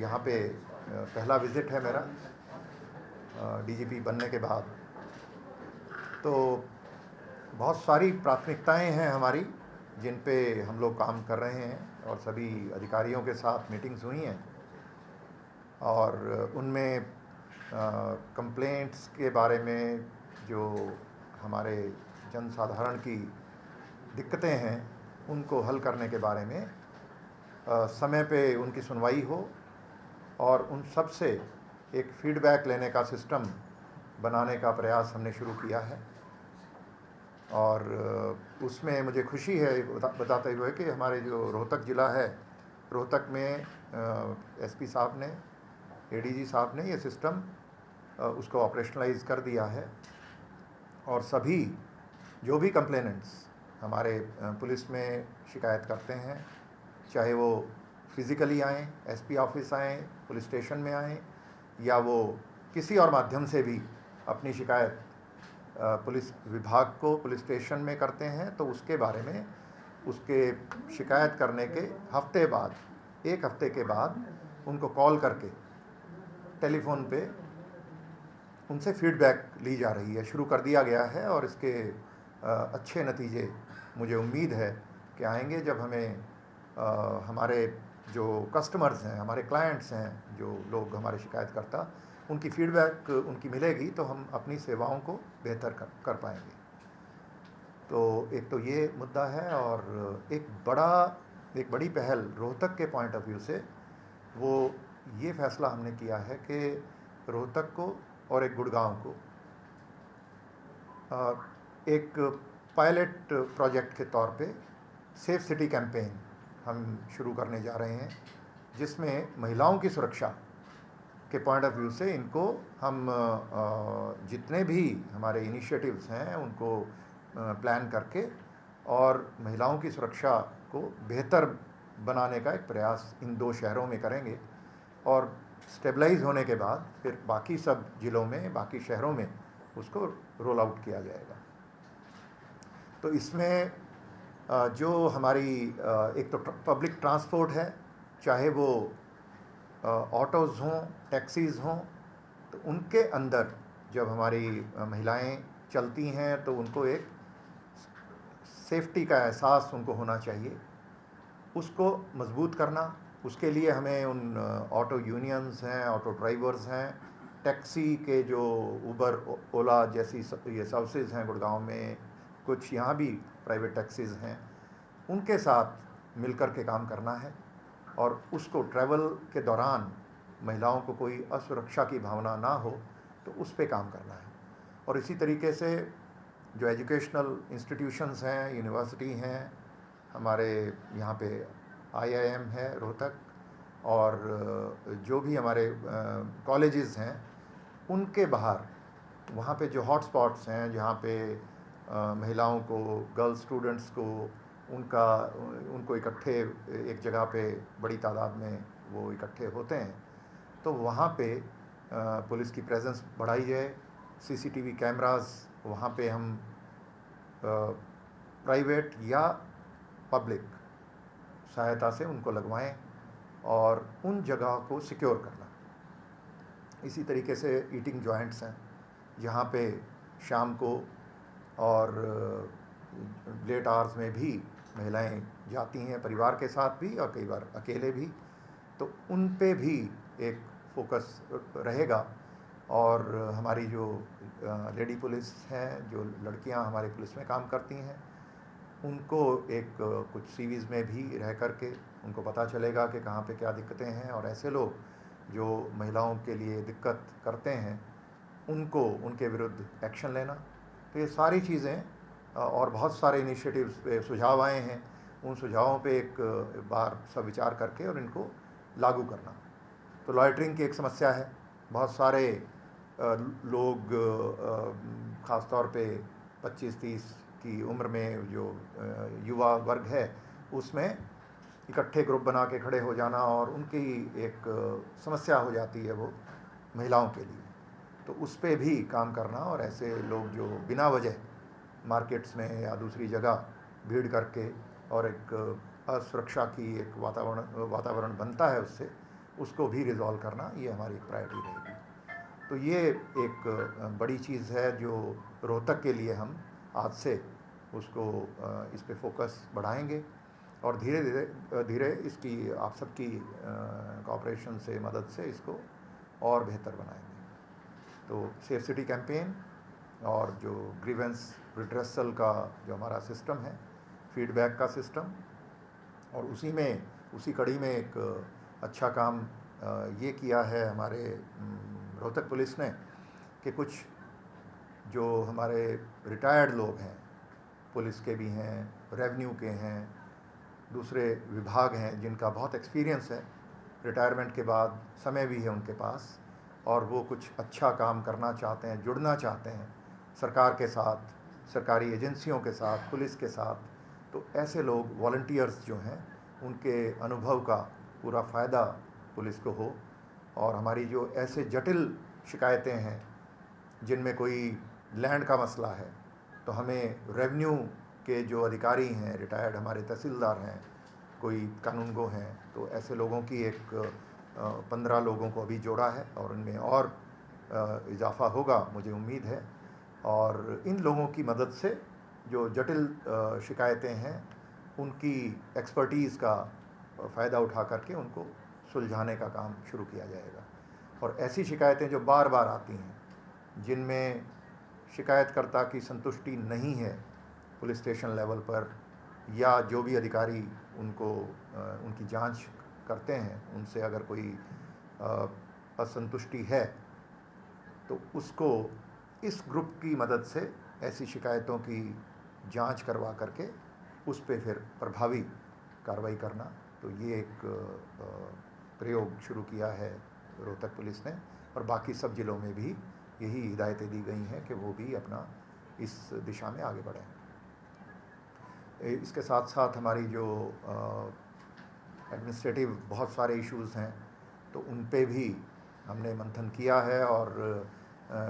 यहाँ पे पहला विज़िट है मेरा डीजीपी बनने के बाद। तो बहुत सारी प्राथमिकताएं हैं हमारी जिन पे हम लोग काम कर रहे हैं और सभी अधिकारियों के साथ मीटिंग्स हुई हैं और उनमें कंप्लेंट्स के बारे में जो हमारे जनसाधारण की दिक्कतें हैं उनको हल करने के बारे में समय पे उनकी सुनवाई हो और उन सब से एक फीडबैक लेने का सिस्टम बनाने का प्रयास हमने शुरू किया है। और उसमें मुझे खुशी है बताते हुए कि हमारे जो रोहतक ज़िला है, रोहतक में एसपी साहब ने, एडीजी साहब ने ये सिस्टम उसको ऑपरेशनलाइज कर दिया है और सभी जो भी कंप्लेनेंट्स हमारे पुलिस में शिकायत करते हैं, चाहे वो फिज़िकली आएँ, एसपी ऑफिस आएँ, पुलिस स्टेशन में आएँ या वो किसी और माध्यम से भी अपनी शिकायत पुलिस विभाग को पुलिस स्टेशन में करते हैं, तो उसके बारे में उसके शिकायत करने के हफ्ते बाद, एक हफ्ते के बाद उनको कॉल करके टेलीफोन पे उनसे फीडबैक ली जा रही है, शुरू कर दिया गया है। और इसके अच्छे नतीजे मुझे उम्मीद है कि आएंगे जब हमें हमारे जो कस्टमर्स हैं, हमारे क्लाइंट्स हैं, जो लोग हमारे शिकायतकर्ता, उनकी फीडबैक उनकी मिलेगी तो हम अपनी सेवाओं को बेहतर कर पाएंगे। तो एक तो ये मुद्दा है और एक बड़ी पहल रोहतक के पॉइंट ऑफ व्यू से वो ये फैसला हमने किया है कि रोहतक को और एक गुड़गांव को एक पायलट प्रोजेक्ट के तौर पे सेफ सिटी कैंपेन हम शुरू करने जा रहे हैं, जिसमें महिलाओं की सुरक्षा के पॉइंट ऑफ व्यू से इनको हम जितने भी हमारे इनिशिएटिव्स हैं उनको प्लान करके और महिलाओं की सुरक्षा को बेहतर बनाने का एक प्रयास इन 2 शहरों में करेंगे और स्टेबलाइज होने के बाद फिर बाकी सब ज़िलों में, बाकी शहरों में उसको रोल आउट किया जाएगा। तो इसमें जो हमारी एक तो पब्लिक ट्रांसपोर्ट है, चाहे वो ऑटोज़ हों, टैक्सीज़ हों, तो उनके अंदर जब हमारी महिलाएं चलती हैं तो उनको एक सेफ्टी का एहसास उनको होना चाहिए, उसको मजबूत करना। उसके लिए हमें उन ऑटो यूनियंस हैं, ऑटो ड्राइवर्स हैं, टैक्सी के जो उबर, ओला जैसी ये सर्विसेज हैं गुड़गांव में, कुछ यहाँ भी प्राइवेट टैक्सीज़ हैं, उनके साथ मिलकर के काम करना है और उसको ट्रैवल के दौरान महिलाओं को कोई असुरक्षा की भावना ना हो तो उस पे काम करना है। और इसी तरीके से जो एजुकेशनल इंस्टीट्यूशंस हैं, यूनिवर्सिटी हैं, हमारे यहाँ पे IIM है रोहतक, और जो भी हमारे कॉलेजेस हैं उनके बाहर वहाँ पे जो हॉटस्पॉट्स हैं जहाँ पे महिलाओं को, गर्ल्स स्टूडेंट्स को उनको इकट्ठे एक जगह पे बड़ी तादाद में वो इकट्ठे होते हैं, तो वहाँ पे पुलिस की प्रेजेंस बढ़ाई जाए। CCTV कैमरास वहाँ पे हम प्राइवेट या पब्लिक सहायता से उनको लगवाएं और उन जगह को सिक्योर करना। इसी तरीके से ईटिंग जॉइंट्स हैं जहाँ पे शाम को और लेट आवर्स में भी महिलाएं जाती हैं, परिवार के साथ भी और कई बार अकेले भी, तो उन पे भी एक फोकस रहेगा। और हमारी जो लेडी पुलिस हैं, जो लड़कियां हमारी पुलिस में काम करती हैं, उनको एक कुछ सीवीज़ में भी रह करके उनको पता चलेगा कि कहाँ पे क्या दिक्कतें हैं और ऐसे लोग जो महिलाओं के लिए दिक्कत करते हैं उनको, उनके विरुद्ध एक्शन लेना। तो ये सारी चीज़ें और बहुत सारे इनिशिएटिव्स पे सुझाव आए हैं, उन सुझावों पे एक बार सब विचार करके और इनको लागू करना। तो लॉइटरिंग की एक समस्या है, बहुत सारे लोग ख़ास तौर पे 25-30 की उम्र में जो युवा वर्ग है उसमें इकट्ठे ग्रुप बना के खड़े हो जाना और उनकी एक समस्या हो जाती है वो महिलाओं के लिए, तो उस पे भी काम करना। और ऐसे लोग जो बिना वजह मार्केट्स में या दूसरी जगह भीड़ करके और एक असुरक्षा की एक वातावरण बनता है उससे, उसको भी रिज़ॉल्व करना ये हमारी प्रायोरिटी रहेगी। तो ये एक बड़ी चीज़ है जो रोहतक के लिए हम आज से उसको इस पे फोकस बढ़ाएंगे और धीरे धीरे धीरे इसकी आप सबकी कोऑपरेशन से मदद से इसको और बेहतर बनाएंगे। तो सेफ सिटी कैंपेन और जो ग्रीवेंस रिड्रेसल का जो हमारा सिस्टम है, फीडबैक का सिस्टम, और उसी कड़ी में एक अच्छा काम ये किया है हमारे रोहतक पुलिस ने कि कुछ जो हमारे रिटायर्ड लोग हैं, पुलिस के भी हैं, रेवेन्यू के हैं, दूसरे विभाग हैं, जिनका बहुत एक्सपीरियंस है, रिटायरमेंट के बाद समय भी है उनके पास और वो कुछ अच्छा काम करना चाहते हैं, जुड़ना चाहते हैं सरकार के साथ, सरकारी एजेंसियों के साथ, पुलिस के साथ, तो ऐसे लोग वॉलंटियर्स जो हैं उनके अनुभव का पूरा फ़ायदा पुलिस को हो। और हमारी जो ऐसे जटिल शिकायतें हैं जिनमें कोई लैंड का मसला है, तो हमें रेवेन्यू के जो अधिकारी हैं, रिटायर्ड हमारे तहसीलदार हैं, कोई कानूनगो हैं, तो ऐसे लोगों की एक 15 लोगों को अभी जोड़ा है और उनमें और इजाफ़ा होगा मुझे उम्मीद है। और इन लोगों की मदद से जो जटिल शिकायतें हैं उनकी एक्सपर्टीज़ का फ़ायदा उठा करके उनको सुलझाने का काम शुरू किया जाएगा। और ऐसी शिकायतें जो बार बार आती हैं, जिनमें शिकायतकर्ता की संतुष्टि नहीं है पुलिस स्टेशन लेवल पर, या जो भी अधिकारी उनको उनकी जांच करते हैं उनसे अगर कोई असंतुष्टि है, तो उसको इस ग्रुप की मदद से ऐसी शिकायतों की जांच करवा करके उस पे फिर प्रभावी कार्रवाई करना। तो ये एक प्रयोग शुरू किया है रोहतक पुलिस ने और बाकी सब ज़िलों में भी यही हिदायतें दी गई हैं कि वो भी अपना इस दिशा में आगे बढ़ें। इसके साथ साथ हमारी जो एडमिनिस्ट्रेटिव बहुत सारे इश्यूज़ हैं, तो उन पे भी हमने मंथन किया है और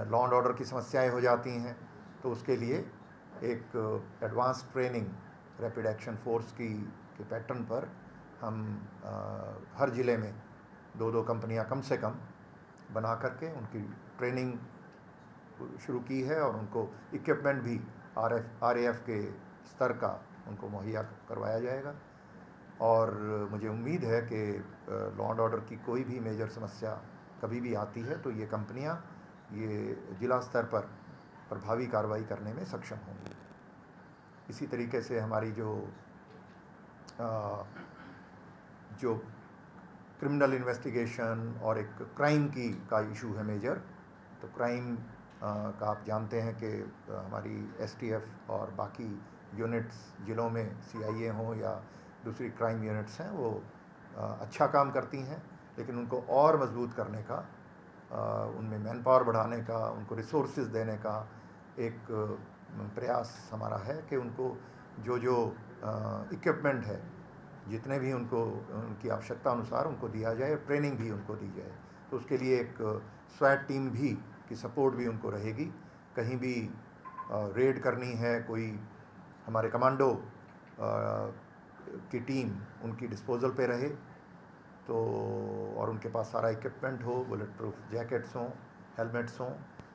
लॉ एंड ऑर्डर की समस्याएं हो जाती हैं, तो उसके लिए एक advance training rapid action force के पैटर्न पर हम हर ज़िले में 2-2 कंपनियां कम से कम बना करके उनकी ट्रेनिंग शुरू की है और उनको इक्विपमेंट भी RAF के स्तर का उनको मुहैया करवाया जाएगा। और मुझे उम्मीद है कि लॉ एंड ऑर्डर की कोई भी मेजर समस्या कभी भी आती है तो ये कंपनियां ये ज़िला स्तर पर प्रभावी कार्रवाई करने में सक्षम होंगी। इसी तरीके से हमारी जो क्रिमिनल इन्वेस्टिगेशन और एक क्राइम का इशू है मेजर, तो क्राइम का आप जानते हैं कि हमारी STF और बाकी यूनिट्स ज़िलों में CIA हों या दूसरी क्राइम यूनिट्स हैं, वो अच्छा काम करती हैं, लेकिन उनको और मजबूत करने का, उनमें मैन पावर बढ़ाने का, उनको रिसोर्सेज देने का एक प्रयास हमारा है कि उनको जो इक्विपमेंट है, जितने भी उनको उनकी आवश्यकता अनुसार उनको दिया जाए, ट्रेनिंग भी उनको दी जाए। तो उसके लिए एक स्वैट टीम भी की सपोर्ट भी उनको रहेगी। कहीं भी रेड करनी है, कोई हमारे कमांडो की टीम उनकी डिस्पोजल पे रहे, तो और उनके पास सारा इक्विपमेंट हो, बुलेट प्रूफ जैकेट्स हों, हेलमेट्स हों,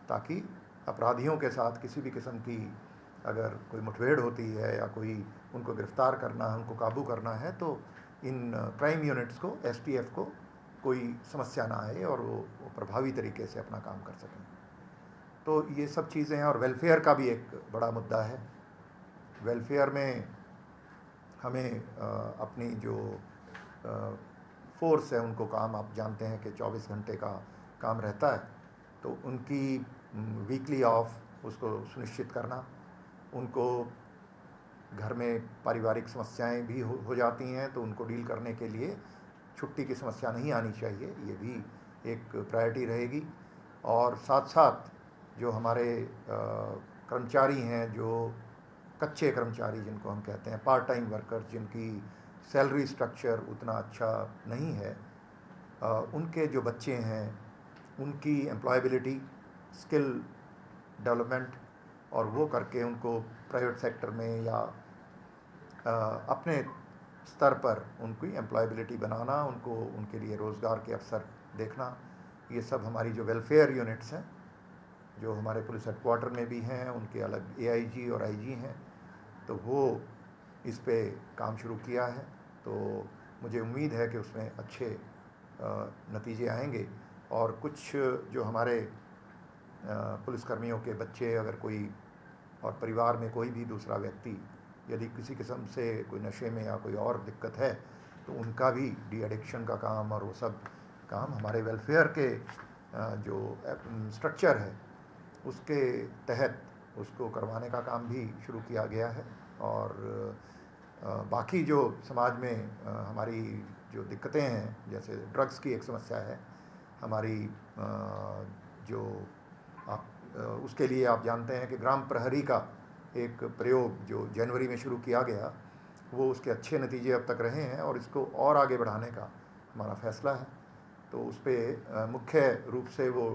ताकि अपराधियों के साथ किसी भी किस्म की अगर कोई मुठभेड़ होती है या कोई उनको गिरफ़्तार करना है, उनको काबू करना है, तो इन क्राइम यूनिट्स को, STF को कोई समस्या ना आए और वो प्रभावी तरीके से अपना काम कर सकें। तो ये सब चीज़ें हैं। और वेलफेयर का भी एक बड़ा मुद्दा है। वेलफेयर में हमें अपनी जो फोर्स है उनको काम, आप जानते हैं कि 24 घंटे का काम रहता है, तो उनकी वीकली ऑफ उसको सुनिश्चित करना, उनको घर में पारिवारिक समस्याएं भी हो जाती हैं, तो उनको डील करने के लिए छुट्टी की समस्या नहीं आनी चाहिए, ये भी एक प्रायोरिटी रहेगी। और साथ साथ जो हमारे कर्मचारी हैं, जो कच्चे कर्मचारी जिनको हम कहते हैं, पार्ट टाइम वर्कर, जिनकी सैलरी स्ट्रक्चर उतना अच्छा नहीं है, उनके जो बच्चे हैं उनकी एम्प्लॉयबिलिटी, स्किल डेवलपमेंट, और वो करके उनको प्राइवेट सेक्टर में या अपने स्तर पर उनकी एम्प्लॉयबिलिटी बनाना, उनको उनके लिए रोज़गार के अवसर देखना, ये सब हमारी जो वेलफेयर यूनिट्स हैं जो हमारे पुलिस हेडक्वार्टर में भी हैं, उनके अलग AIG और IG हैं, तो वो इस पे काम शुरू किया है। तो मुझे उम्मीद है कि उसमें अच्छे नतीजे आएंगे। और कुछ जो हमारे पुलिसकर्मियों के बच्चे, अगर कोई और परिवार में कोई भी दूसरा व्यक्ति यदि किसी किस्म से कोई नशे में या कोई और दिक्कत है, तो उनका भी डी एडिक्शन का काम और वो सब काम हमारे वेलफेयर के जो स्ट्रक्चर है उसके तहत उसको करवाने का काम भी शुरू किया गया है। और बाकी जो समाज में हमारी जो दिक्कतें हैं, जैसे ड्रग्स की एक समस्या है हमारी, जो आप उसके लिए आप जानते हैं कि ग्राम प्रहरी का एक प्रयोग जो जनवरी में शुरू किया गया, वो उसके अच्छे नतीजे अब तक रहे हैं और इसको और आगे बढ़ाने का हमारा फैसला है। तो उस पर मुख्य रूप से वो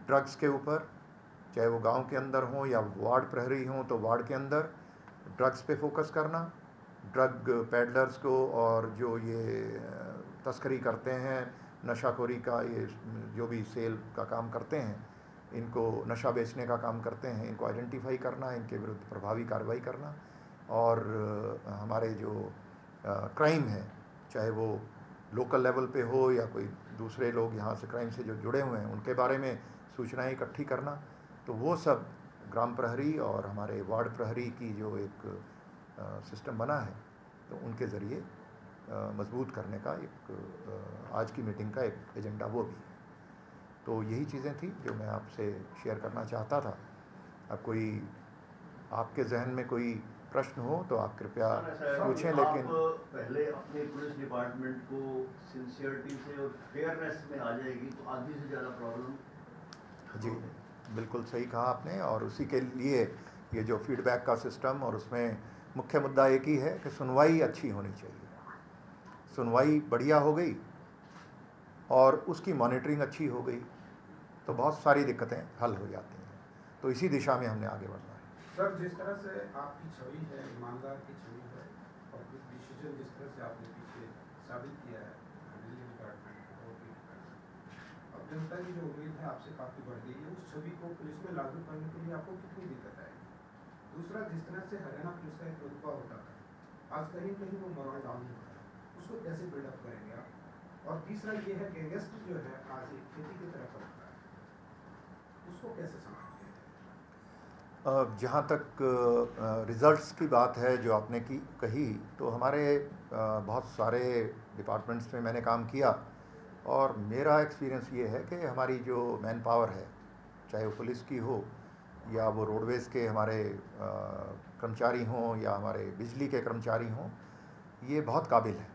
ड्रग्स के ऊपर, चाहे वो गांव के अंदर हों या वार्ड प्रहरी हों, तो वार्ड के अंदर ड्रग्स पे फोकस करना, ड्रग पैडलर्स को और जो ये तस्करी करते हैं, नशाखोरी का, ये जो भी सेल का काम करते हैं, इनको नशा बेचने का काम करते हैं, इनको आइडेंटिफाई करना, इनके विरुद्ध प्रभावी कार्रवाई करना। और हमारे जो क्राइम है, चाहे वो लोकल लेवल पे हो या कोई दूसरे लोग यहाँ से क्राइम से जो जुड़े हुए हैं उनके बारे में सूचनाएं इकट्ठी करना, तो वो सब ग्राम प्रहरी और हमारे वार्ड प्रहरी की जो एक सिस्टम बना है, तो उनके ज़रिए मजबूत करने का एक आज की मीटिंग का एक एजेंडा वो भी है। तो यही चीज़ें थी जो मैं आपसे शेयर करना चाहता था। अब कोई आपके जहन में कोई प्रश्न हो तो आप कृपया पूछें। लेकिन पहले अपने पुलिस डिपार्टमेंट को सिंसियरिटी से और फेयरनेस में आ जाएगी तो आधी से ज़्यादा प्रॉब्लम। जी बिल्कुल सही कहा आपने। और उसी के लिए ये जो फीडबैक का सिस्टम, और उसमें मुख्य मुद्दा एक ही है कि सुनवाई अच्छी होनी चाहिए। सुनवाई बढ़िया हो गई और उसकी मॉनिटरिंग अच्छी हो गई तो बहुत सारी दिक्कतें हल हो जाती हैं। तो इसी दिशा में हमने आगे बढ़ना है। सर, जिस तरह से आपकी छवि है, ईमानदार की छवि है, और कुछ डिसीजन जिस तरह से आपने पीछे साबित किया है बिजली डिपार्टमेंट और अब जनता की जो उम्मीद है आपसे काफ़ी बढ़ गई है, उस छवि को पुलिस में लागू करने के लिए आपको कितनी दिक्कत आएगी? दूसरा, जिस तरह से हरियाणा पुलिस का एक रुतबा होता था, आज कहीं कहीं वो मोरल डाउन हो रहा है, उसको कैसे बिल्डअप करेंगे आप? और तीसरा ये है कि गैंगस्टर जो है आज एक खेती की तरफ बढ़ता है, उसको कैसे संभालेंगे? जहाँ तक रिज़ल्ट्स की बात है जो आपने कही, तो हमारे बहुत सारे डिपार्टमेंट्स में मैंने काम किया और मेरा एक्सपीरियंस ये है कि हमारी जो मैन पावर है, चाहे वो पुलिस की हो या वो रोडवेज़ के हमारे कर्मचारी हों या हमारे बिजली के कर्मचारी हों, ये बहुत काबिल है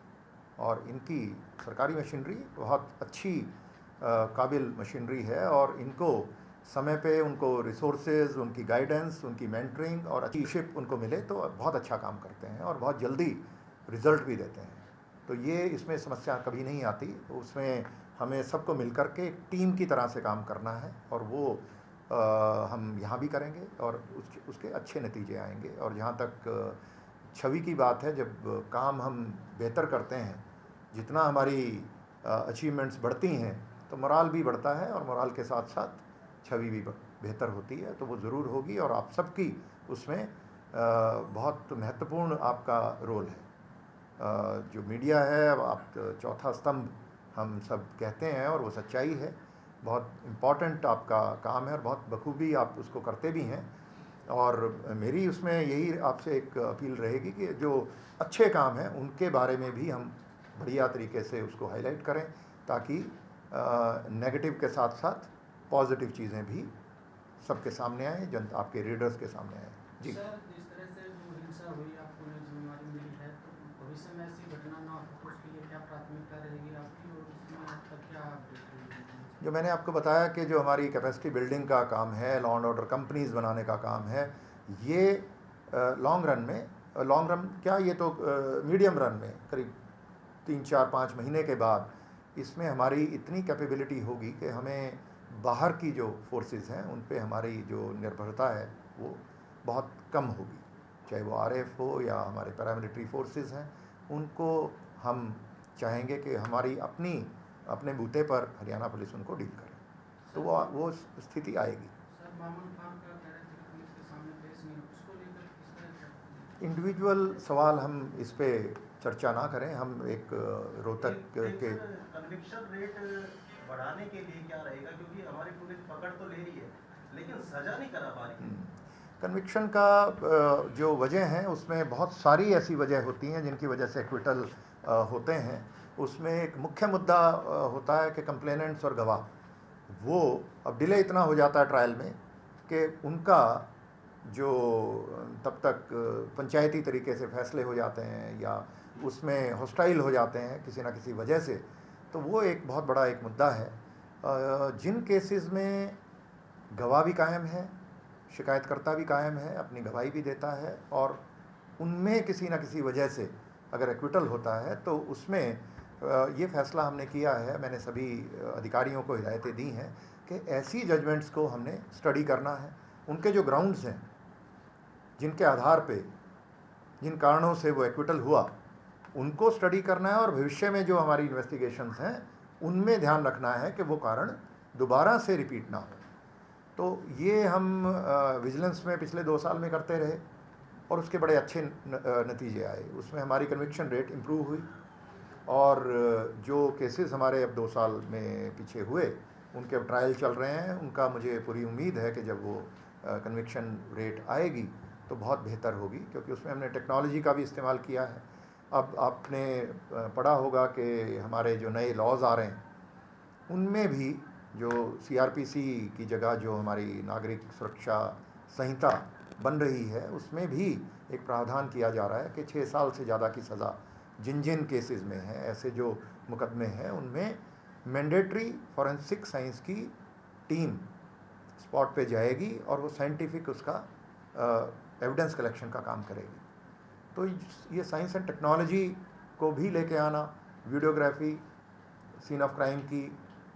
और इनकी सरकारी मशीनरी बहुत अच्छी काबिल मशीनरी है। और इनको समय पे उनको रिसोर्सेज, उनकी गाइडेंस, उनकी मेंटरिंग और अच्छी शिप उनको मिले तो बहुत अच्छा काम करते हैं और बहुत जल्दी रिज़ल्ट भी देते हैं। तो ये इसमें समस्या कभी नहीं आती। तो उसमें हमें सबको मिलकर के एक टीम की तरह से काम करना है और वो हम यहाँ भी करेंगे और उसके अच्छे नतीजे आएंगे। और जहाँ तक छवि की बात है, जब काम हम बेहतर करते हैं, जितना हमारी अचीवमेंट्स बढ़ती हैं तो मोराल भी बढ़ता है और मोराल के साथ साथ छवि भी बेहतर होती है। तो वो ज़रूर होगी और आप सबकी उसमें बहुत महत्वपूर्ण आपका रोल है। जो मीडिया है, आप चौथा स्तंभ हम सब कहते हैं और वो सच्चाई है। बहुत इम्पॉर्टेंट आपका काम है और बहुत बखूबी आप उसको करते भी हैं। और मेरी उसमें यही आपसे एक अपील रहेगी कि जो अच्छे काम हैं उनके बारे में भी हम बढ़िया तरीके से उसको हाईलाइट करें, ताकि नेगेटिव के साथ साथ पॉजिटिव चीज़ें भी सबके सामने आए, जनता आपके रीडर्स के सामने आए। जी सर, जिस तरह से जो हिंसा हुई, आपको जिम्मेवारी मिली है, तो भविष्य में ऐसी घटना ना हो तो उसके लिए क्या प्राथमिकता रहेगी आपकी और उसमें आपका क्या अपडेट रहेगी? जो मैंने आपको बताया कि जो हमारी कैपेसिटी बिल्डिंग का काम है, लॉ एंड ऑर्डर कंपनीज बनाने का काम है, ये लॉन्ग रन में, लॉन्ग रन क्या, ये तो मीडियम रन में करीब 3-4-5 महीने के बाद इसमें हमारी इतनी कैपेबिलिटी होगी कि हमें बाहर की जो फोर्सेस हैं उन पे हमारी जो निर्भरता है वो बहुत कम होगी। चाहे वो RF हो या हमारे पैरामिलिट्री फोर्सेस हैं, उनको हम चाहेंगे कि हमारी अपने बूते पर हरियाणा पुलिस उनको डील करे, तो वो स्थिति आएगी। सर मामून खान का कह रहे थे कि पुलिस के सामने पेश नहीं, उसको लेकर किस तरह क्या? इंडिविजुअल सवाल हम इस पे चर्चा ना करें। हम एक रोहतक के कन्विक्शन रेट बढ़ाने के लिए क्या रहेगा, क्योंकि हमारी पुलिस पकड़ तो ले रही है लेकिन सजा नहीं करा पा रही। कन्विक्शन का जो वजह है उसमें बहुत सारी ऐसी वजह होती हैं जिनकी वजह से एक्विटल होते हैं। उसमें एक मुख्य मुद्दा होता है कि कंप्लेनेंट्स और गवाह, वो अब डिले इतना हो जाता है ट्रायल में कि उनका जो तब तक पंचायती तरीके से फैसले हो जाते हैं या उसमें हॉस्टाइल हो जाते हैं किसी ना किसी वजह से, तो वो एक बहुत बड़ा एक मुद्दा है। जिन केसेस में गवाह भी कायम है, शिकायतकर्ता भी कायम है, अपनी गवाही भी देता है और उनमें किसी न किसी वजह से अगर एक्विटल होता है तो उसमें ये फैसला हमने किया है, मैंने सभी अधिकारियों को हिदायतें दी हैं कि ऐसी जजमेंट्स को हमने स्टडी करना है, उनके जो ग्राउंड्स हैं जिनके आधार पे जिन कारणों से वो एक्विटल हुआ उनको स्टडी करना है और भविष्य में जो हमारी इन्वेस्टिगेशंस हैं उनमें ध्यान रखना है कि वो कारण दोबारा से रिपीट ना हो। तो ये हम विजिलेंस में पिछले 2 साल में करते रहे और उसके बड़े अच्छे नतीजे आए। उसमें हमारी कन्विक्शन रेट इम्प्रूव हुई और जो केसेस हमारे अब 2 साल में पीछे हुए उनके अब ट्रायल चल रहे हैं, उनका मुझे पूरी उम्मीद है कि जब वो कन्विक्शन रेट आएगी तो बहुत बेहतर होगी, क्योंकि उसमें हमने टेक्नोलॉजी का भी इस्तेमाल किया है। अब आपने पढ़ा होगा कि हमारे जो नए लॉज आ रहे हैं उनमें भी जो सीआरपीसी की जगह जो हमारी नागरिक सुरक्षा संहिता बन रही है उसमें भी एक प्रावधान किया जा रहा है कि 6 साल से ज़्यादा की सज़ा जिन केसेस में है, ऐसे जो मुकदमे हैं उनमें मैंडेटरी फॉरेंसिक साइंस की टीम स्पॉट पे जाएगी और वो साइंटिफिक उसका एविडेंस कलेक्शन का काम करेगी। तो ये साइंस एंड टेक्नोलॉजी को भी लेके आना, वीडियोग्राफी सीन ऑफ क्राइम की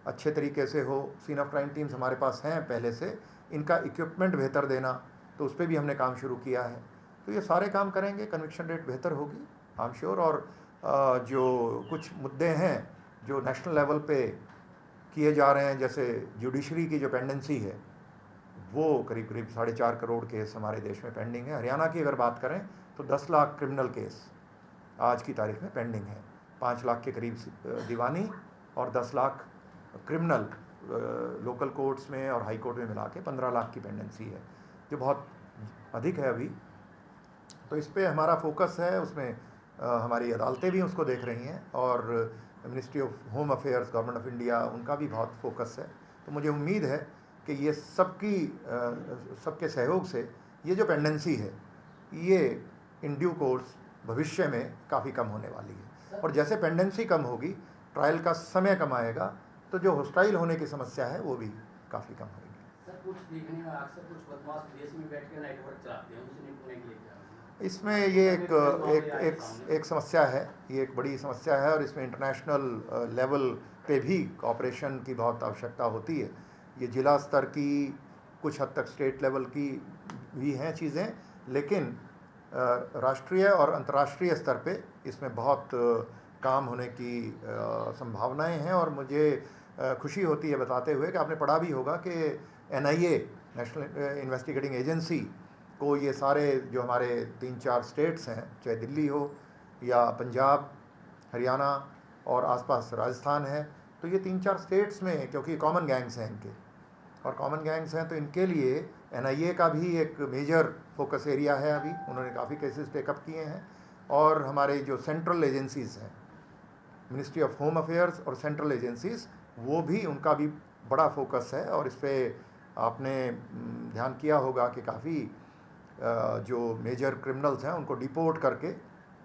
अच्छे तरीके से हो, सीन ऑफ क्राइम टीम्स हमारे पास हैं पहले से, इनका इक्विपमेंट बेहतर देना, तो उस पर भी हमने काम शुरू किया है। तो ये सारे काम करेंगे, कन्विक्शन रेट बेहतर होगी आई एम श्योर। और जो कुछ मुद्दे हैं जो नेशनल लेवल पे किए जा रहे हैं, जैसे जुडिशरी की जो पेंडेंसी है वो करीब 4.5 करोड़ केस हमारे देश में पेंडिंग है। हरियाणा की अगर बात करें तो 10 लाख क्रिमिनल केस आज की तारीख में पेंडिंग है, 5 लाख के करीब दीवानी और 10 लाख क्रिमिनल लोकल कोर्ट्स में और हाई कोर्ट में मिला के 15 लाख की पेंडेंसी है, जो बहुत अधिक है अभी। तो इस पे हमारा फोकस है, उसमें हमारी अदालतें भी उसको देख रही हैं और ministry of home affairs government of India उनका भी बहुत फोकस है। तो मुझे उम्मीद है कि ये सबके सहयोग से ये जो पेंडेंसी है ये इन ड्यू कोर्स भविष्य में काफ़ी कम होने वाली है। और जैसे पेंडेंसी कम होगी, ट्रायल का समय कम आएगा, तो जो हॉस्टाइल होने की समस्या है वो भी काफ़ी कम होगी। सर कुछ देखने में अक्सर कुछ बदमाश विदेश में बैठ के नाइट वर्क चलाते हैं, उसे निपटने के लिए क्या? इसमें ये एक समस्या है, ये एक बड़ी समस्या है और इसमें इंटरनेशनल लेवल पे भी कोऑपरेशन की बहुत आवश्यकता होती है। ये जिला स्तर की, कुछ हद तक स्टेट लेवल की भी हैं चीज़ें, लेकिन राष्ट्रीय और अंतर्राष्ट्रीय स्तर पे इसमें बहुत काम होने की संभावनाएं हैं। और मुझे खुशी होती है बताते हुए कि आपने पढ़ा भी होगा कि NIA नेशनल इन्वेस्टिगेटिंग एजेंसी को ये सारे जो हमारे 3-4 स्टेट्स हैं, चाहे दिल्ली हो या पंजाब, हरियाणा और आसपास राजस्थान है, तो ये 3-4 स्टेट्स में, क्योंकि कॉमन गैंग्स हैं इनके और कॉमन गैंग्स हैं, तो इनके लिए NIA का भी एक मेजर फोकस एरिया है। अभी उन्होंने काफ़ी केसेस टेकअप किए हैं और हमारे जो सेंट्रल एजेंसीज़ हैं, मिनिस्ट्री ऑफ होम अफेयर्स और सेंट्रल एजेंसीज़, वो भी उनका भी बड़ा फोकस है। और इस पर आपने ध्यान किया होगा कि काफ़ी जो मेजर क्रिमिनल्स हैं उनको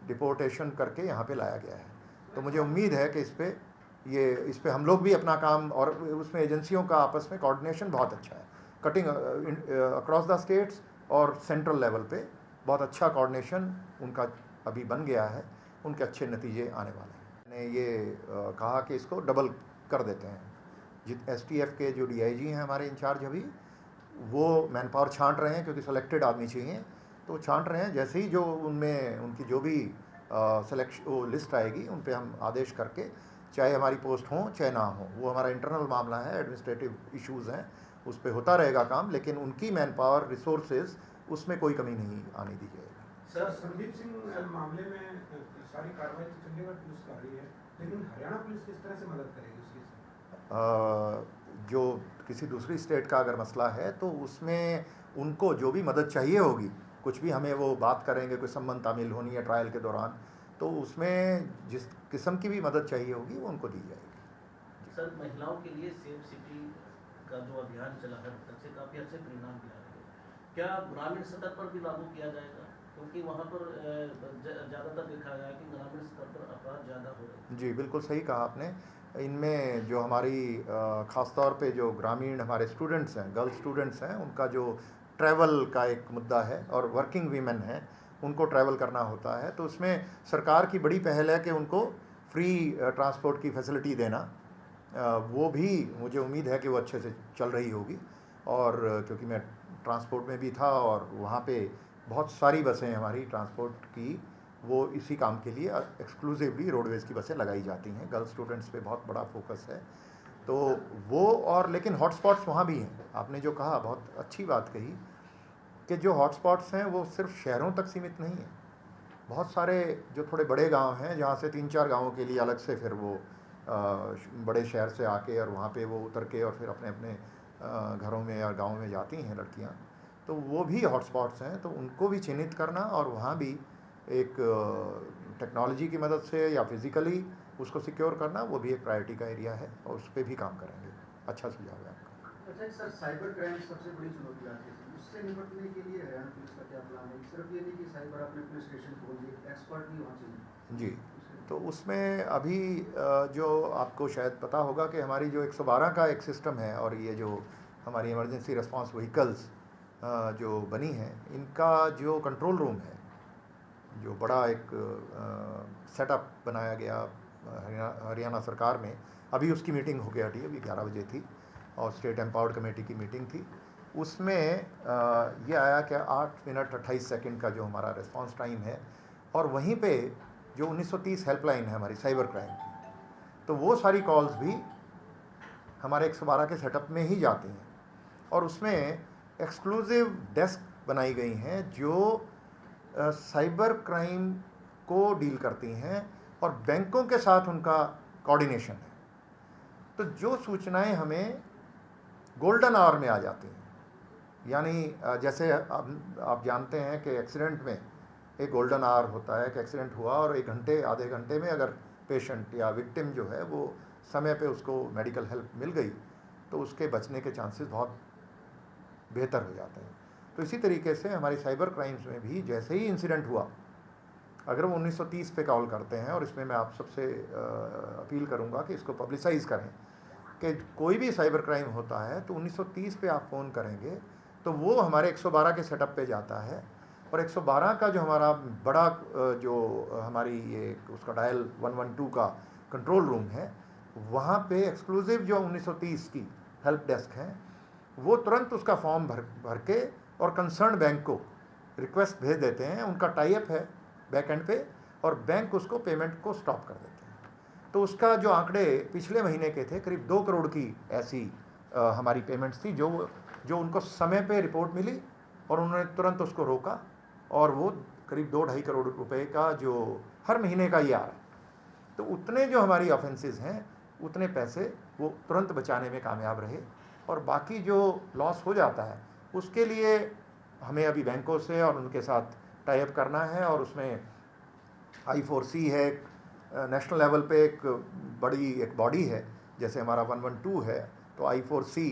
डिपोर्टेशन करके यहाँ पे लाया गया है। तो मुझे उम्मीद है कि इस पे हम लोग भी अपना काम, और उसमें एजेंसियों का आपस में कोऑर्डिनेशन बहुत अच्छा है, कटिंग अक्रॉस द स्टेट्स और सेंट्रल लेवल पे बहुत अच्छा कोऑर्डिनेशन उनका अभी बन गया है, उनके अच्छे नतीजे आने वाले हैं। मैंने ये कहा कि इसको डबल कर देते हैं। STF के जो DIG हैं हमारे इंचार्ज, अभी वो मैन पावर छांट रहे हैं, क्योंकि सेलेक्टेड आदमी चाहिए, तो छांट रहे हैं। जैसे ही जो उनमें उनकी जो भी सेलेक्शन वो लिस्ट आएगी, उन पे हम आदेश करके, चाहे हमारी पोस्ट हो चाहे ना हो, वो हमारा इंटरनल मामला है, एडमिनिस्ट्रेटिव इश्यूज़ हैं, उस पे होता रहेगा काम, लेकिन उनकी मैन पावर रिसोर्सेज उसमें कोई कमी नहीं आने दी जाएगी। सर, संदीप सिंह मामले में सारी कार्रवाई तो चंडीगढ़ पुलिस कर रही है, लेकिन हरियाणा पुलिस किस तरह से मदद करेगी उसके साथ? जो किसी दूसरी स्टेट का अगर मसला है तो उसमें उनको जो भी मदद चाहिए होगी, कुछ भी हमें वो बात करेंगे, कोई संबंध तामील होनी है ट्रायल के दौरान, तो उसमें जिस किस्म की भी मदद चाहिए होगी वो उनको दी जाएगी। सर, महिलाओं के लिए सेफ सिटी का जो अभियान चला है अब तक से काफ़ी अच्छे परिणाम दिया है, क्या ग्रामीण स्तर पर भी लागू किया जाएगा? क्योंकि वहाँ पर ज़्यादातर देखा गया कि ग्रामीण स्तर पर अपराध ज़्यादा हो रहे हैं। जी, बिल्कुल सही कहा आपने। इनमें जो हमारी ख़ास तौर पे जो ग्रामीण हमारे स्टूडेंट्स हैं, गर्ल्स स्टूडेंट्स हैं, उनका जो ट्रैवल का एक मुद्दा है, और वर्किंग वीमेन हैं, उनको ट्रैवल करना होता है, तो उसमें सरकार की बड़ी पहल है कि उनको फ्री ट्रांसपोर्ट की फैसिलिटी देना। वो भी मुझे उम्मीद है कि वो अच्छे से चल रही होगी, और क्योंकि मैं ट्रांसपोर्ट में भी था और वहाँ पे बहुत सारी बसें हमारी ट्रांसपोर्ट की वो इसी काम के लिए एक्सक्लूसिवली रोडवेज़ की बसें लगाई जाती हैं। गर्ल्स स्टूडेंट्स पे बहुत बड़ा फोकस है, तो वो, और लेकिन हॉटस्पॉट्स वहाँ भी हैं। आपने जो कहा बहुत अच्छी बात कही कि जो हॉटस्पॉट्स हैं वो सिर्फ शहरों तक सीमित नहीं है। बहुत सारे जो थोड़े बड़े गांव हैं जहाँ से 3-4 गांवों के लिए अलग से फिर वो बड़े शहर से आके और वहाँ पे वो उतर के और फिर अपने अपने घरों में या गाँव में जाती हैं लड़कियाँ, तो वो भी हॉटस्पॉट्स हैं। तो उनको भी चिन्हित करना और वहाँ भी एक टेक्नोलॉजी की मदद से या फिज़िकली उसको सिक्योर करना, वो भी एक प्रायोरिटी का एरिया है और उस पर भी काम करेंगे। अच्छा सुझाव है आपका। अच्छा सर, साइबर क्राइम सबसे बड़ी चुनौती आती है, उससे निपटने के लिए हरियाणा पुलिस का क्या प्लान है? सिर्फ ये नहीं कि साइबर अपने पुलिस स्टेशन खोल दिए, एक्सपर्ट भी वहाँ चाहिए। जी, तो उसमें अभी जो आपको शायद पता होगा कि हमारी जो 112 का एक सिस्टम है, और ये जो हमारी इमरजेंसी रिस्पांस व्हीकल्स जो बनी हैं, इनका जो कंट्रोल रूम है, जो बड़ा एक सेटअप बनाया गया हरियाणा सरकार में, अभी उसकी मीटिंग हो गया थी, अभी 11 बजे थी, और स्टेट एम्पावर्ड कमेटी की मीटिंग थी। उसमें ये आया कि 8 मिनट 28 सेकंड का जो हमारा रिस्पांस टाइम है, और वहीं पे जो 1930 हेल्पलाइन है हमारी साइबर क्राइम की, तो वो सारी कॉल्स भी हमारे 112 के सेटअप में ही जाती हैं, और उसमें एक्सक्लूसिव डेस्क बनाई गई हैं जो साइबर क्राइम को डील करती हैं, और बैंकों के साथ उनका कोऑर्डिनेशन है। तो जो सूचनाएं हमें गोल्डन आवर में आ जाती हैं, यानी जैसे आप जानते हैं कि एक्सीडेंट में एक गोल्डन आवर होता है कि एक्सीडेंट हुआ और 1 घंटे आधे घंटे में अगर पेशेंट या विक्टिम जो है वो समय पे उसको मेडिकल हेल्प मिल गई तो उसके बचने के चांसेस बहुत बेहतर हो जाते हैं। तो इसी तरीके से हमारी साइबर क्राइम्स में भी जैसे ही इंसिडेंट हुआ, अगर वो 1930 पे कॉल करते हैं, और इसमें मैं आप सबसे अपील करूंगा कि इसको पब्लिसाइज़ करें कि कोई भी साइबर क्राइम होता है तो 1930 पे आप फ़ोन करेंगे तो वो हमारे 112 के सेटअप पे जाता है, और 112 का जो हमारा बड़ा जो हमारी ये उसका डायल 112 का कंट्रोल रूम है, वहाँ पे एक्सक्लूसिव जो 1930 की हेल्प डेस्क है, वो तुरंत उसका फॉर्म भर के और कंसर्न बैंक को रिक्वेस्ट भेज देते हैं। उनका टाई अप है बैक एंड पे, और बैंक उसको पेमेंट को स्टॉप कर देते हैं। तो उसका जो आंकड़े पिछले महीने के थे, करीब 2 करोड़ की ऐसी हमारी पेमेंट्स थी जो उनको समय पे रिपोर्ट मिली और उन्होंने तुरंत उसको रोका, और वो करीब 2-2.5 करोड़ रुपए का जो हर महीने का ये आ रहा है। तो उतने जो हमारी ऑफेंसेस हैं, उतने पैसे वो तुरंत बचाने में कामयाब रहे, और बाकी जो लॉस हो जाता है उसके लिए हमें अभी बैंकों से और उनके साथ टाई अप करना है, और उसमें I4C है, नेशनल लेवल पे एक बड़ी एक बॉडी है, जैसे हमारा 112 है, तो I4C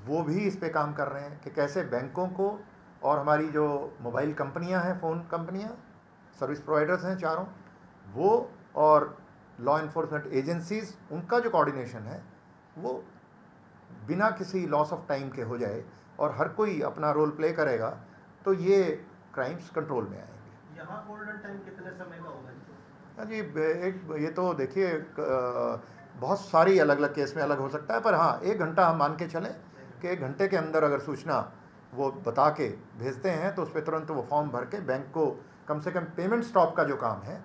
वो भी इस पे काम कर रहे हैं कि कैसे बैंकों को और हमारी जो मोबाइल कंपनियां हैं, फ़ोन कंपनियां, सर्विस प्रोवाइडर्स हैं चारों, वो और लॉ इन्फोर्समेंट एजेंसीज़, उनका जो कोऑर्डिनेशन है वो बिना किसी लॉस ऑफ टाइम के हो जाए, और हर कोई अपना रोल प्ले करेगा, तो ये क्राइम्स कंट्रोल में आएंगे। यहाँ गोल्डन टाइम कितने समय का होगा? हाँ जी, एक ये तो देखिए बहुत सारी अलग अलग केस में अलग हो सकता है, पर हाँ 1 घंटा हम मान के चलें कि 1 घंटे के अंदर अगर सूचना वो बता के भेजते हैं तो उस पर तुरंत वो फॉर्म भर के बैंक को कम से कम पेमेंट स्टॉप का जो काम है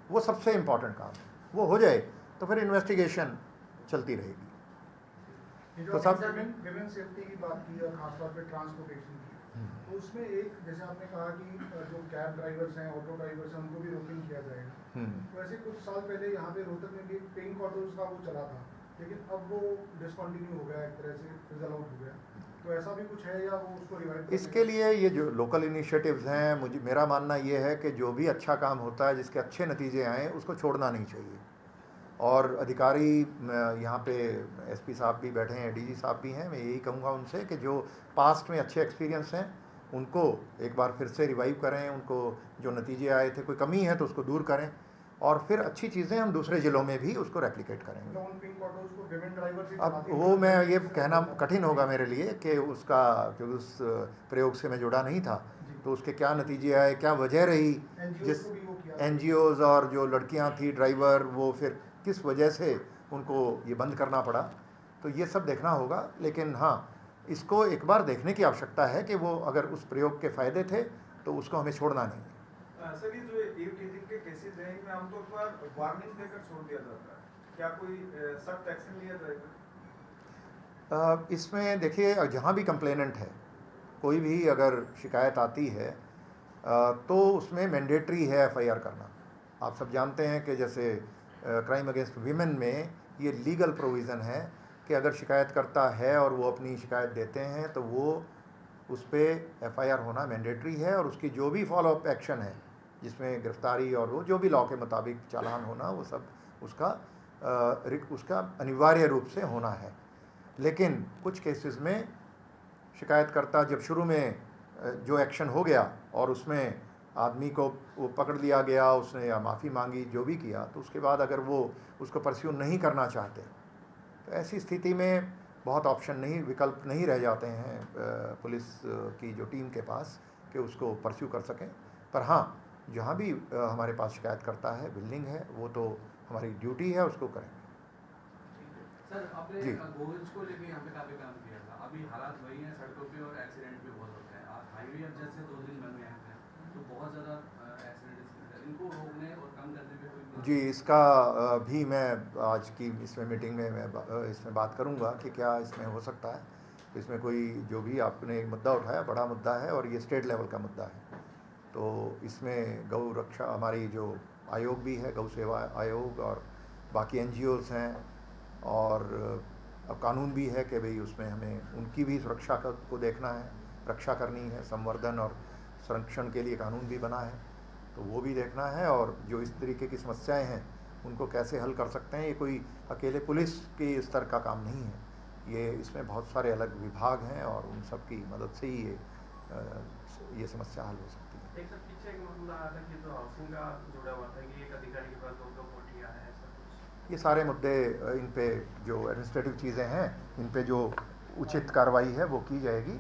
वो सबसे इम्पॉर्टेंट काम है। वो हो जाए तो फिर इन्वेस्टिगेशन चलती रहेगी। ये जो तो आपने सब- विमेन सेफ्टी की बात की है, खासतौर पे ट्रांसपोर्टेशन की, तो उसमें एक जैसे आपने कहा कि जो कैब ड्राइवर्स हैं, ऑटो ड्राइवर्स हैं, उनको भी रोकिंग किया जाएगा। तो ऐसे कुछ साल पहले यहाँ पे रोहतक में भी एक पिंक ऑटोज का वो चला था, लेकिन अब वो डिसकंटिन्यू हो गया, एक तरह से फिजल आउट हो गया। तो ऐसा भी कुछ है या वो उसको रिवाइव? इसके लिए ये जो लोकल इनिशिएटिव्स हैं, मुझे मेरा मानना ये है कि जो भी अच्छा काम होता है, जिसके अच्छे नतीजे आएँ, उसको छोड़ना नहीं चाहिए। और अधिकारी यहाँ पे एसपी साहब भी बैठे हैं, डीजी साहब भी हैं, मैं यही कहूँगा उनसे कि जो पास्ट में अच्छे एक्सपीरियंस हैं उनको एक बार फिर से रिवाइव करें, उनको जो नतीजे आए थे, कोई कमी है तो उसको दूर करें, और फिर अच्छी चीज़ें हम दूसरे ज़िलों में भी उसको रेप्लिकेट करेंगे। मतलब उन पिंक ऑटोज को विमेन ड्राइवर से अब चलाते वो हैं। मैं ये कहना कठिन होगा मेरे लिए कि उसका, क्योंकि उस प्रयोग से मैं जुड़ा नहीं था, तो उसके क्या नतीजे आए, क्या वजह रही, NGOs जिस को भी वो किया। एनजीओज़ और जो लड़कियां थी ड्राइवर, वो फिर किस वजह से उनको ये बंद करना पड़ा, तो ये सब देखना होगा। लेकिन हाँ, इसको एक बार देखने की आवश्यकता है कि वो अगर उस प्रयोग के फ़ायदे थे तो उसको हमें छोड़ना नहीं है। सर, ये जो ईव टीजिंग के केसेस हैं, इनमें आमतौर पर वार्निंग देकर छोड़ दिया जाता है, क्या कोई सख्त एक्शन लिया जाएगा? इसमें देखिए, जहाँ भी कंप्लेनेंट है, कोई भी अगर शिकायत आती है तो उसमें मैंडेटरी है एफआईआर करना। आप सब जानते हैं कि जैसे क्राइम अगेंस्ट वीमेन में ये लीगल प्रोविज़न है कि अगर शिकायत करता है और वो अपनी शिकायत देते हैं तो वो उस पर एफआईआर होना मैंडेटरी है, और उसकी जो भी फॉलोअप एक्शन है, जिसमें गिरफ्तारी और वो जो भी लॉ के मुताबिक चालान होना, वो सब उसका अनिवार्य रूप से होना है। लेकिन कुछ केसेस में शिकायतकर्ता जब शुरू में जो एक्शन हो गया और उसमें आदमी को वो पकड़ लिया गया, उसने या माफ़ी मांगी, जो भी किया, तो उसके बाद अगर वो उसको परस्यू नहीं करना चाहते, तो ऐसी स्थिति में बहुत ऑप्शन नहीं, विकल्प नहीं रह जाते हैं पुलिस की जो टीम के पास कि उसको परस्यू कर सकें। पर हाँ, जहाँ भी हमारे पास शिकायत करता है, बिल्डिंग है, वो तो हमारी ड्यूटी है, उसको करेंगे। सर, आपने जी। गोविंद को लेके यहाँ पे काफी काम किया था। अभी हालात वही हैं, सड़कों पे और एक्सीडेंट भी बहुत होते हैं। हाईवे अब जैसे 2 दिन बन गए हैं तो बहुत ज़्यादा एक्सीडेंट, इनको रोकने और कम करने में कोई? जी, इसका भी मैं आज की इसमें मीटिंग में मैं इसमें बात करूंगा कि क्या इसमें हो सकता है। तो इसमें कोई, जो भी आपने एक मुद्दा उठाया, बड़ा मुद्दा है और ये स्टेट लेवल का मुद्दा है। तो इसमें गौ रक्षा, हमारी जो आयोग भी है, गौ सेवा आयोग, और बाकी एनजीओज़ हैं, और अब कानून भी है कि भाई उसमें हमें उनकी भी सुरक्षा को देखना है, रक्षा करनी है, संवर्धन और संरक्षण के लिए कानून भी बना है, तो वो भी देखना है। और जो इस तरीके की समस्याएं हैं उनको कैसे हल कर सकते हैं, ये कोई अकेले पुलिस के स्तर का काम नहीं है, ये इसमें बहुत सारे अलग विभाग हैं और उन सब की मदद से ही ये समस्या हल हो सकती है। एक सर, पीछे एक मामला आया था कि जो हाउसिंग का जुड़ा हुआ था कि एक अधिकारी के पास 2 कोठियाँ हैं, ऐसा कुछ? ये सारे मुद्दे, इन पे जो एडमिनिस्ट्रेटिव चीज़ें हैं, इन पे जो उचित कार्रवाई है वो की जाएगी।